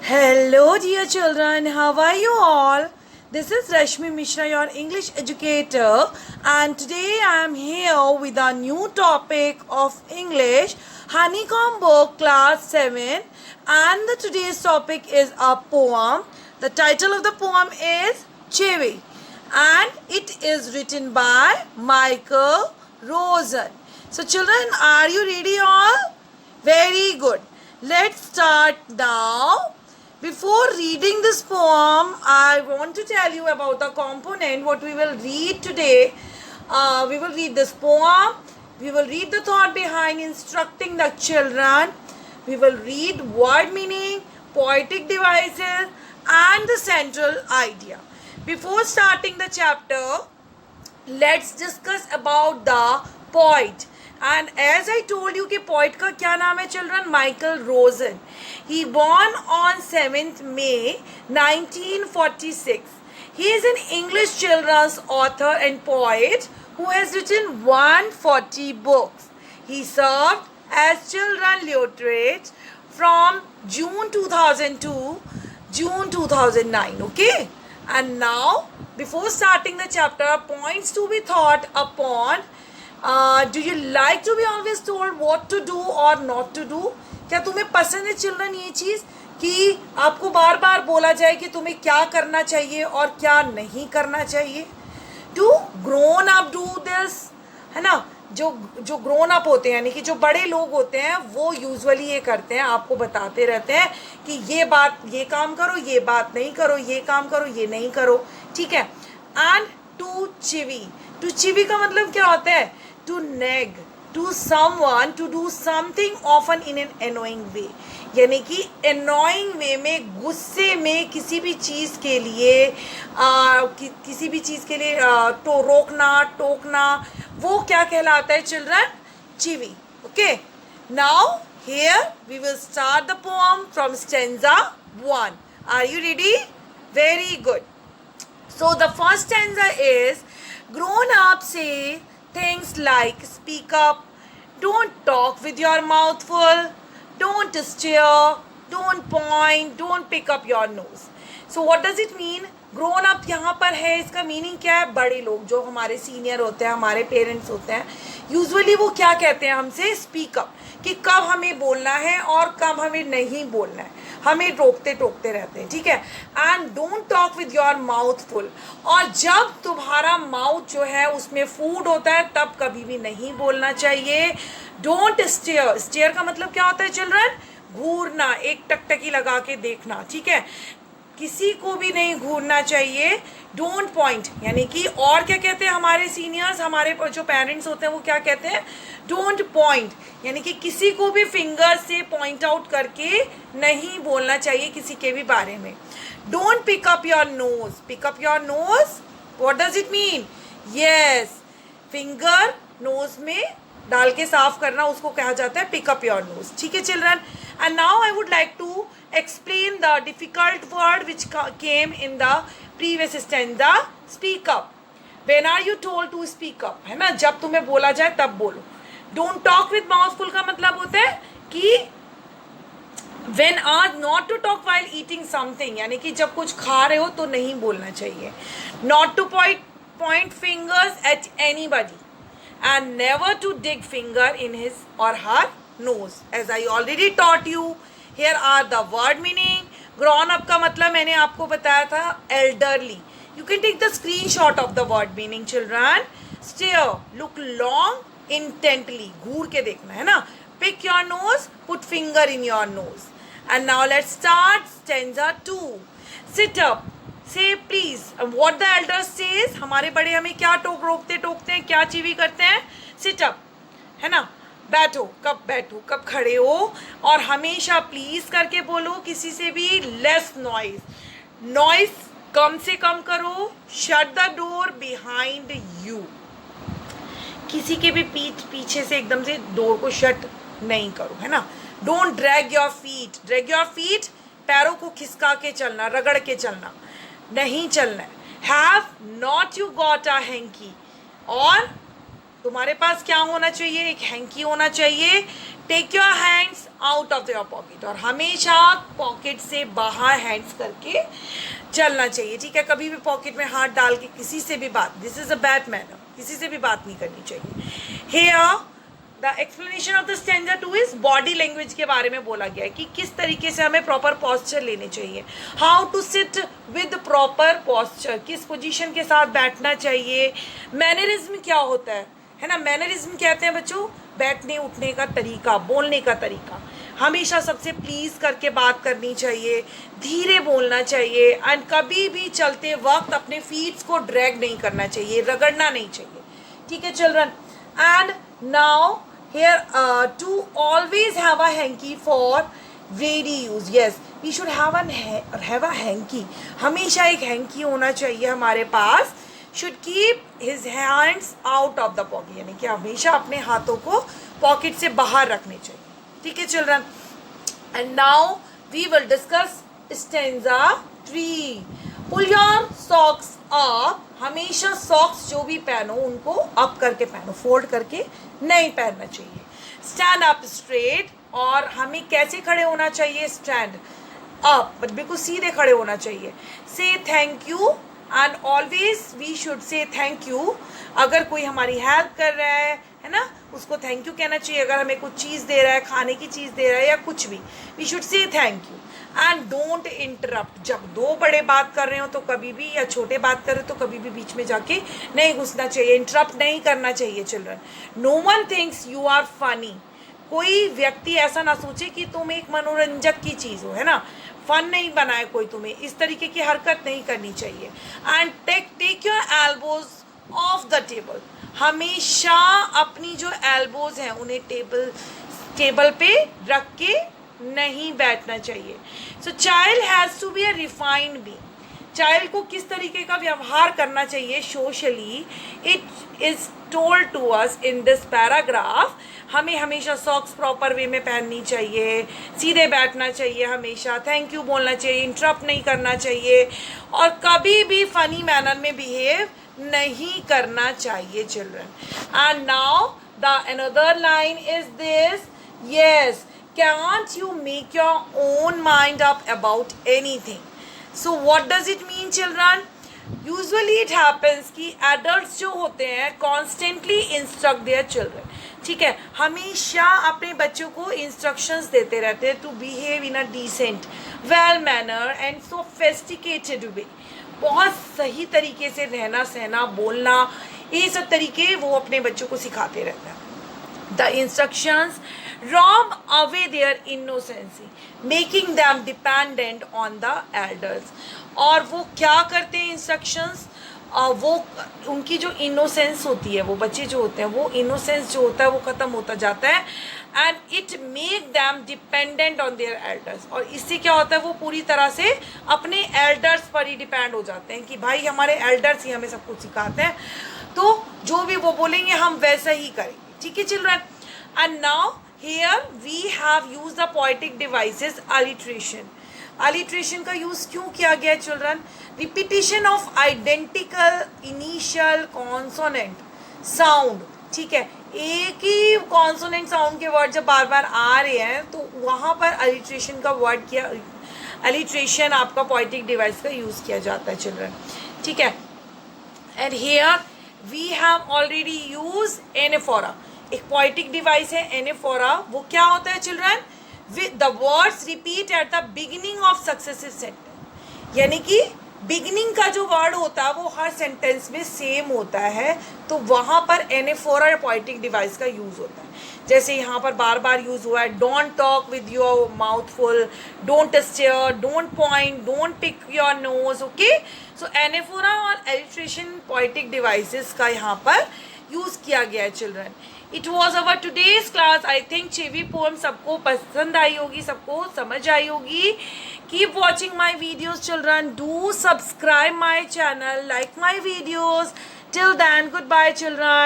Hello, dear children. How are you all? This is Rashmi Mishra, your English educator, and today I am here with a new topic of English, Honeycomb Book, Class 7, and today's topic is a poem. The title of the poem is Chevi, and it is written by Michael Rosen. So, children, are you ready, all? Very good. Let's start now. Before reading this poem, I want to tell you about the component what we will read today. We will read this poem. We will read the thought behind instructing the children. We will read word meaning, poetic devices, and the central idea. Before starting the chapter, let's discuss about the poet. And as I told you कि poet का क्या नाम है children? Michael Rosen. He born on 7th May 1946. He is an English children's author and poet who has written 140 books. He served as children literate from June 2002 to June 2009. Okay? And now, before starting the chapter, points to be thought upon. Do you like to be always told what to do or not to do? क्या तुम्हें पसंद है children ये चीज़ कि आपको बार बार बोला जाए कि तुम्हें क्या करना चाहिए और क्या नहीं करना चाहिए? Do grown up do this? है ना? जो ग्रोन अप होते हैं यानी कि जो बड़े लोग होते हैं वो यूजुअली ये करते हैं, आपको बताते रहते हैं कि ये काम करो, ये बात नहीं करो, ये काम करो, ये नहीं करो, ठीक है. एंड टू चिवी का मतलब क्या होता है? To nag, to someone, to do something often in an annoying way, यानी कि एनोइंग वे में, गुस्से में किसी भी चीज़ के लिए तो रोकना, टोकना, वो क्या कहलाता है children? Chivvy. Okay, now here we will start the poem from stanza 1. Are you ready? Very good. So the first stanza is, grown up say things like speak up, don't talk with your mouth full, don't stare, don't point, don't pick up your nose. So what does it mean? Grown up यहाँ पर है, इसका meaning क्या है? बड़े लोग जो हमारे सीनियर होते हैं, हमारे पेरेंट्स होते हैं, यूजुअली वो क्या कहते हैं हमसे? स्पीक अप, कि कब हमें बोलना है और कब हमें नहीं बोलना है, हमें रोकते टोकते रहते हैं, ठीक है. And don't talk with your mouth full, और जब तुम्हारा माउथ जो है उसमें फूड होता है तब कभी भी नहीं बोलना चाहिए. डोंट स्टेयर का मतलब क्या होता है चिल्ड्रन? घूरना, एक टकटकी लगा के देखना, ठीक है. किसी को भी नहीं घूरना चाहिए. डोंट पॉइंट, यानी कि, और क्या कहते हैं हमारे सीनियर्स, हमारे जो पेरेंट्स होते हैं वो क्या कहते हैं? डोंट पॉइंट, यानी कि किसी को भी फिंगर से पॉइंट आउट करके नहीं बोलना चाहिए किसी के भी बारे में. Don't pick up your nose. Pick up your nose, what does it mean? Yes, finger nose में डाल के साफ करना, उसको कहा जाता है पिक अप योर नोज, ठीक है children. And now I would like to explain the difficult word which came in the previous stanza, speak up. When are you told to speak up? है ना, जब तुम्हें बोला जाए तब बोलो. Don't talk with mouth full का मतलब होता है कि when are not to talk while eating something, यानी कि जब कुछ खा रहे हो तो नहीं बोलना चाहिए. Not to point fingers at anybody, and never to dig finger in his or her nose. As I already taught you, here are the word meaning. grown up का मतलब मैंने आपको बताया था elderly. You can take the screenshot of the word meaning children. Stare, look long intently, घूर के देखना, है ना. pick your nose, put finger in your nose. And now let's start stanza 2. sit up, say please. what the elders says, हमारे बड़े हमें क्या रोकते टोकते हैं, क्या चीवी करते हैं? sit up, है ना. बैठो, कब खड़े हो, और हमेशा प्लीज करके बोलो किसी से भी. लेस नॉइज कम से कम करो. Shut the door behind you, किसी के भी पीछे से एकदम से डोर को शट नहीं करो, है ना. डोंट ड्रैग योर फीट, पैरों को खिसका के चलना, रगड़ के चलना नहीं चलना है. Have not you got a hanky, और तुम्हारे पास क्या होना चाहिए, एक हैंकी होना चाहिए. Take your hands out of your pocket, और हमेशा पॉकेट से बाहर हैंड्स करके चलना चाहिए. ठीक है, कभी भी पॉकेट में हाथ डाल के किसी से भी बात, this is a bad manner, किसी से भी बात नहीं करनी चाहिए. Here the explanation of the stanza 2 is body language के बारे में बोला गया है कि किस तरीके से हमें प्रॉपर पॉस्चर लेने चाहिए. How to sit with proper posture, किस पोजीशन के साथ बैठना चाहिए. मैनरिज्म क्या होता है ना. मैनरिज्म कहते हैं बच्चों बैठने उठने का तरीका, बोलने का तरीका. हमेशा सबसे प्लीज करके बात करनी चाहिए, धीरे बोलना चाहिए, एंड कभी भी चलते वक्त अपने फीट्स को ड्रैग नहीं करना चाहिए, रगड़ना नहीं चाहिए. ठीक है children. And now here to always have a hanky for ready use. Yes, we should have a hanky. हमेशा एक हैंकी होना चाहिए हमारे पास. should keep his hands out of the pocket, यानी कि हमेशा अपने हाथों को पॉकेट से बाहर रखने चाहिए. ठीक है children. And now we will discuss stanza 3. Pull your socks up, हमेशा सॉक्स जो भी पहनो उनको अप करके पहनो, फोल्ड करके नहीं पहनना चाहिए. स्टैंड अप स्ट्रेट, और हमें कैसे खड़े होना चाहिए, स्टैंड अप, बिल्कुल सीधे खड़े होना चाहिए. Say thank you, and always we should say thank you. अगर कोई हमारी हेल्प कर रहा है ना, उसको थैंक यू कहना चाहिए. अगर हमें कुछ चीज़ दे रहा है, खाने की चीज़ दे रहा है या कुछ भी, we should say thank you. And don't interrupt, जब दो बड़े बात कर रहे हो तो कभी भी, या छोटे बात कर रहे हो तो कभी भी बीच में जाके नहीं घुसना चाहिए, इंटरप्ट नहीं करना चाहिए children. No one thinks you are funny, कोई व्यक्ति ऐसा ना सोचे कि तुम एक मनोरंजक की चीज़ हो, है ना. फन नहीं बनाए कोई तुम्हें, इस तरीके की हरकत नहीं करनी चाहिए. And take your elbows off the table, हमेशा अपनी जो एल्बोज हैं उन्हें टेबल पे रख के नहीं बैठना चाहिए. So child has to be a refined being, child को किस तरीके का व्यवहार करना चाहिए socially, it is told to us in this paragraph. हमें हमेशा सॉक्स प्रॉपर वे में पहननी चाहिए, सीधे बैठना चाहिए, हमेशा थैंक यू बोलना चाहिए, इंटरप्ट नहीं करना चाहिए, और कभी भी फनी मैनर में बिहेव नहीं करना चाहिए children. And now the another line is this. Yes, can't you make your own mind up about anything? So what does it mean children? Usually it happens कि adults जो होते हैं constantly instruct their children. ठीक है, हमेशा अपने बच्चों को instructions देते रहते हैं to behave in a decent, well manner and sophisticated way. बहुत सही तरीके से रहना सहना बोलना, ये सब तरीके वो अपने बच्चों को सिखाते रहते हैं. The instructions rob away their innocency, making them dependent on the elders. और वो क्या करते हैं इंस्ट्रक्शंस, वो उनकी जो इनोसेंस होती है, वो बच्चे जो होते हैं वो इनोसेंस जो होता है वो ख़त्म होता जाता है. And it make them dependent on their elders, और इससे क्या होता है वो पूरी तरह से अपने एल्डर्स पर ही डिपेंड हो जाते हैं कि भाई हमारे एल्डर्स ही हमें सब कुछ सिखाते हैं, तो जो भी वो बोलेंगे हम वैसा ही करेंगे. ठीक है children. And now here we have used the poetic devices alliteration. alliteration का यूज क्यों किया गया children? Repetition of identical initial consonant sound. ठीक है, एक ही कॉन्सोनेंट साउंड के वर्ड जब बार बार आ रहे हैं तो वहाँ पर alliteration का वर्ड किया, alliteration आपका poetic device का यूज किया जाता है चिल्ड्रन. ठीक है. And here we have already used anaphora. एक पोइटिक डिवाइस है एनेफोरा. वो क्या होता है children? With the words repeat at the beginning of successive sentence, यानी कि बिगिनिंग का जो वर्ड होता है वो हर सेंटेंस में सेम होता है, तो वहाँ पर एनेफोरा पोइटिक डिवाइस का यूज होता है. जैसे यहाँ पर बार बार यूज हुआ है, don't talk with your mouth full, don't stare, don't point, don't pick your nose. Okay, so anaphora और एलिट्रेशन पोइटिक डिवाइसेस का यहाँ पर यूज किया गया है children. It was our today's class. I think 6वीं पोएम सबको पसंद आई होगी, सबको समझ आई होगी. Keep watching my videos children. Do subscribe my channel, like my videos. Till then good bye children.